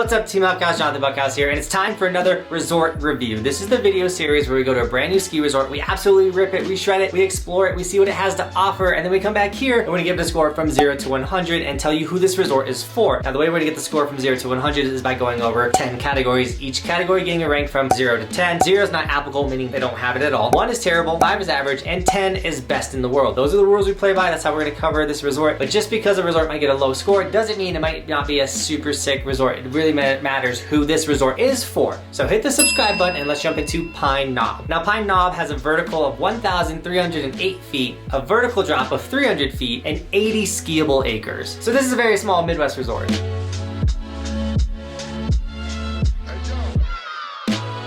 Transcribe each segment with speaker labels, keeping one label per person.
Speaker 1: What's up, Team Buckhouse? Johnathan Buckhouse here, and it's time for another resort review. This is the video series where we go to a brand new ski resort, we absolutely rip it, we shred it, we explore it, we see what it has to offer, and then we come back here and we give it a score from 0 to 100 and tell you who this resort is for. Now, the way we're gonna get the score from 0 to 100 is by going over 10 categories, each category getting a rank from 0 to 10. 0 is not applicable, meaning they don't have it at all. 1 is terrible, 5 is average, and 10 is best in the world. Those are the rules we play by. That's how we're gonna cover this resort. But just because a resort might get a low score doesn't mean it might not be a super sick resort. It really matters who this resort is for. So hit the subscribe button and let's jump into Pine Knob. Now, Pine Knob has a vertical of 1,308 feet, a vertical drop of 300 feet, and 80 skiable acres. So this is a very small Midwest resort.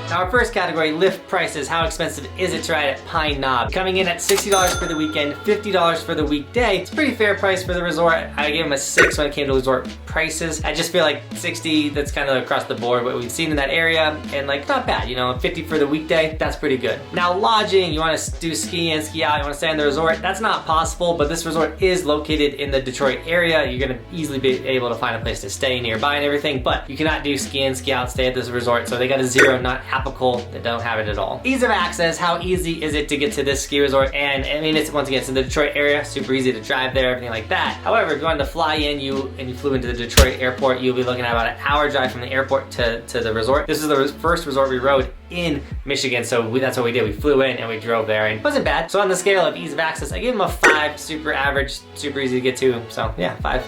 Speaker 1: Now, our first category, lift prices. How expensive is it to ride at Pine Knob? Coming in at $60 for the weekend, $50 for the weekday. It's a pretty fair price for the resort. I gave them a 6 when it came to resort prices. I just feel like 60, that's kind of across the board what we've seen in that area, and like not bad, you know, 50 for the weekday, that's pretty good. Now, lodging, you want to do ski in, ski out, you want to stay in the resort, that's not possible, but this resort is located in the Detroit area. You're going to easily be able to find a place to stay nearby and everything, but you cannot do ski in, ski out, stay at this resort, so they got a 0, not applicable. They don't have it at all. Ease of access, how easy is it to get to this ski resort? And I mean, it's once again, it's in the Detroit area, super easy to drive there, everything like that. However, if you wanted to fly in, you flew into the Detroit airport, you'll be looking at about an hour drive from the airport to the resort. This is the first resort we rode in Michigan, so that's what we did. We flew in and we drove there, and it wasn't bad. So on the scale of ease of access, I gave them a 5, super average, super easy to get to. So yeah, 5.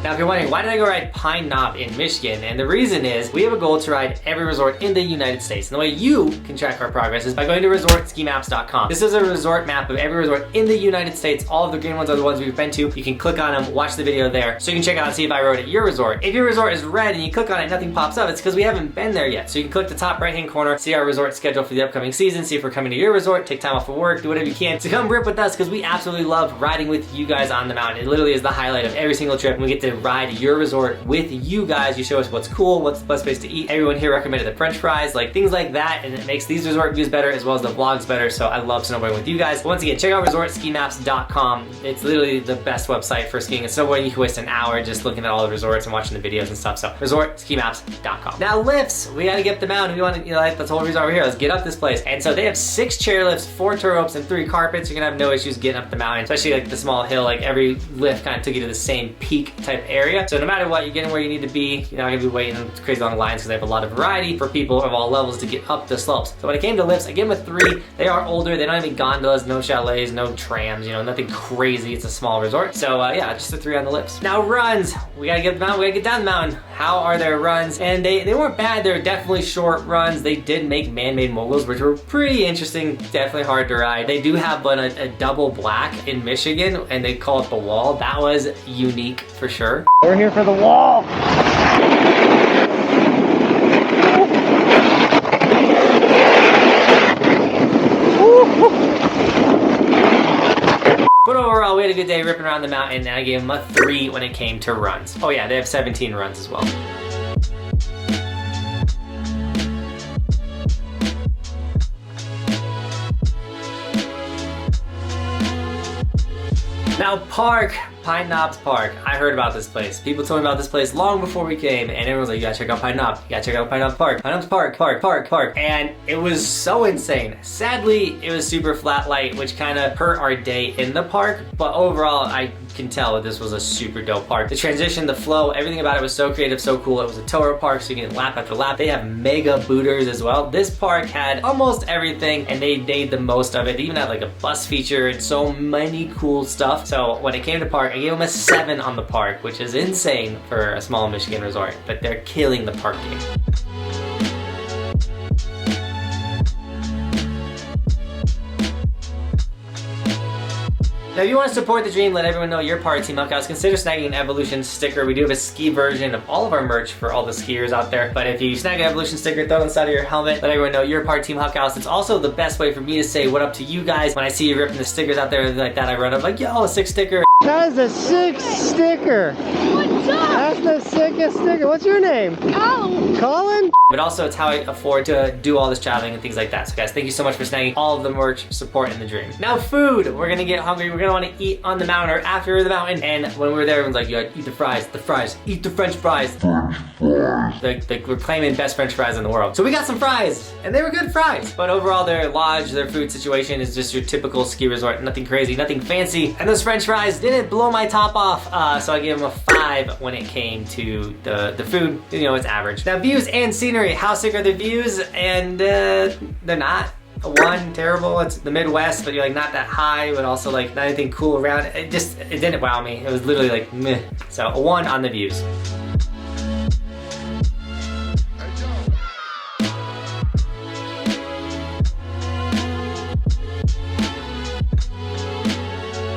Speaker 1: Now, if you're wondering, why did I go ride Pine Knob in Michigan? And the reason is, we have a goal to ride every resort in the United States. And the way you can track our progress is by going to resortskimaps.com. This is a resort map of every resort in the United States. All of the green ones are the ones we've been to. You can click on them, watch the video there, so you can check out and see if I rode at your resort. If your resort is red and you click on it, nothing pops up, it's because we haven't been there yet. So you can click the top right-hand corner, see our resort schedule for the upcoming season, see if we're coming to your resort, take time off of work, do whatever you can to come rip with us, because we absolutely love riding with you guys on the mountain. It literally is the highlight of every single trip, and we get to ride your resort with you guys. You show us what's cool, what's the best place to eat. Everyone here recommended the French fries, like things like that, and it makes these resort views better as well as the vlogs better. So I love snowboarding with you guys. But once again, check out resortskimaps.com. It's literally the best website for skiing and snowboarding. You can waste an hour just looking at all the resorts and watching the videos and stuff. So resortskimaps.com. Now, lifts, we gotta get up the mountain. We want to, you know, like that's the whole reason over here. Let's get up this place. And so they have 6 chairlifts, 4 tour ropes, and 3 carpets. You're gonna have no issues getting up the mountain, especially like the small hill. Like every lift kind of took you to the same peak type area. So no matter what, you're getting where you need to be. You're not gonna be waiting in crazy long lines because they have a lot of variety for people of all levels to get up the slopes. So when it came to lifts, I gave them a 3. They are older. They don't have any gondolas, no chalets, no trams, you know, nothing crazy. It's a small resort. So yeah, just a 3 on the lifts. Now, runs. We gotta get up the mountain. We gotta get down the mountain. How are their runs? And they weren't bad. They're definitely short runs. They did make man-made moguls, which were pretty interesting, definitely hard to ride. They do have a double black in Michigan, and they call it the wall. That was unique for sure. We're here for the wall. But overall, we had a good day ripping around the mountain, and I gave them a 3 when it came to runs. Oh yeah, they have 17 runs as well. Now, park, Pine Knob's Park. I heard about this place. People told me about this place long before we came, and everyone was like, you gotta check out Pine Knob. You gotta check out Pine Knob's Park. Pine Knob's Park. And it was so insane. Sadly, it was super flat light, which kind of hurt our day in the park, but overall, I can tell that this was a super dope park. The transition, the flow, everything about it was so creative, so cool. It was a tow rope park, so you can lap after lap. They have mega booters as well. This park had almost everything, and they made the most of it. They even had like a bus feature and so many cool stuff. So when it came to park, I gave them a 7 on the park, which is insane for a small Michigan resort, but they're killing the parking. Now, if you want to support the dream, let everyone know you're part of Team Buckhouse, consider snagging an Evolution sticker. We do have a ski version of all of our merch for all the skiers out there. But if you snag an Evolution sticker, throw it inside of your helmet, let everyone know you're part of Team Buckhouse. It's also the best way for me to say what up to you guys. When I see you ripping the stickers out there like that, I run up like, yo, a 6 sticker.
Speaker 2: That is a 6 sticker.
Speaker 3: What's up?
Speaker 2: That's the sickest sticker. What's your name?
Speaker 3: Colin.
Speaker 2: Colin?
Speaker 1: but also it's how I afford to do all this traveling and things like that. So guys, thank you so much for snagging all of the merch, supporting the dream. Now food, we're gonna get hungry. We're gonna wanna eat on the mountain or after the mountain. And when we were there, everyone's like, you gotta eat the fries, eat the French fries. Like we're claiming best French fries in the world. So we got some fries, and they were good fries. But overall, their lodge, their food situation is just your typical ski resort. Nothing crazy, nothing fancy. And those French fries didn't blow my top off. So I gave them a 5 when it came to the food. You know, it's average. Now views and scenery, how sick are the views? And they're not. A 1, terrible. It's the Midwest, but you're like not that high, but also like not anything cool around. It didn't wow me. It was literally like meh. So a 1 on the views.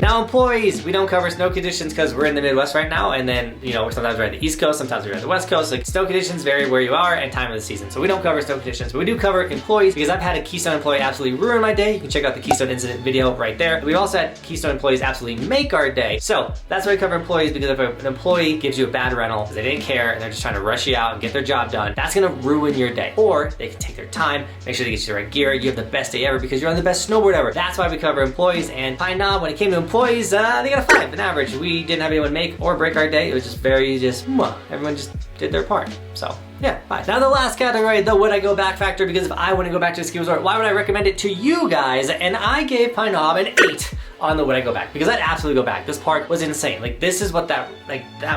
Speaker 1: Now employees, we don't cover snow conditions because we're in the Midwest right now, and then, you know, sometimes we're at the East Coast, sometimes we're at the West Coast. Like, snow conditions vary where you are and time of the season. So we don't cover snow conditions, but we do cover employees because I've had a Keystone employee absolutely ruin my day. You can check out the Keystone incident video right there. We've also had Keystone employees absolutely make our day. So that's why we cover employees, because if an employee gives you a bad rental because they didn't care and they're just trying to rush you out and get their job done, that's gonna ruin your day. Or they can take their time, make sure they get you the right gear, you have the best day ever because you're on the best snowboard ever. That's why we cover employees. And Pine Knob, when it came to employees, they got a 5 on average. We didn't have anyone make or break our day. It was just everyone just did their part. So yeah, 5. Now the last category, the would I go back factor, because if I want to go back to a ski resort, why would I recommend it to you guys? And I gave Pine Knob an 8 on the would I go back, because I'd absolutely go back. This park was insane. Like, this is what that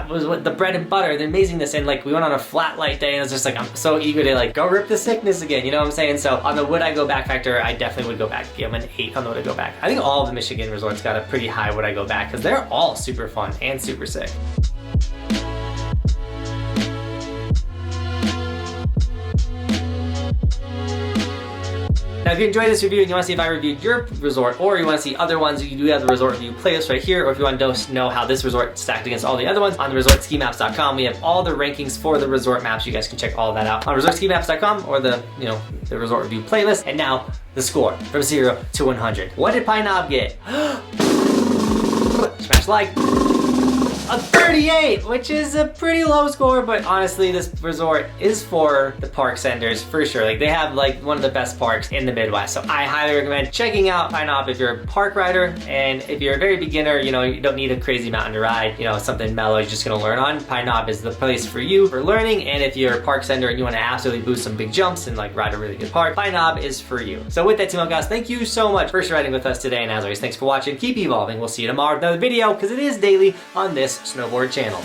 Speaker 1: was what the bread and butter, the amazingness. And like, we went on a flat light day and it's just like, I'm so eager to like go rip the sickness again, you know what I'm saying? So on the would I go back factor, I definitely would go back. Give them an 8 on the would I go back. I think all of the Michigan resorts got a pretty high would I go back because they're all super fun and super sick. Now, if you enjoyed this review and you want to see if I reviewed your resort, or you want to see other ones, you do have the resort review playlist right here. Or if you want to know how this resort stacked against all the other ones, on the resortskimaps.com, we have all the rankings for the resort maps. You guys can check all of that out on resortskimaps.com, or the resort review playlist. And now the score from 0 to 100. What did Pine Knob get? Smash like. A 38, which is a pretty low score, but honestly, this resort is for the park senders for sure. Like, they have like one of the best parks in the Midwest. So I highly recommend checking out Pine Knob if you're a park rider, and if you're a very beginner, you know, you don't need a crazy mountain to ride, you know, something mellow you're just gonna learn on. Pine Knob is the place for you for learning. And if you're a park sender and you want to absolutely boost some big jumps and like ride a really good park, Pine Knob is for you. So with that, Team Buckhouse, thank you so much for riding with us today. And as always, thanks for watching. Keep evolving. We'll see you tomorrow with another video, because it is daily on this Snowboard channel.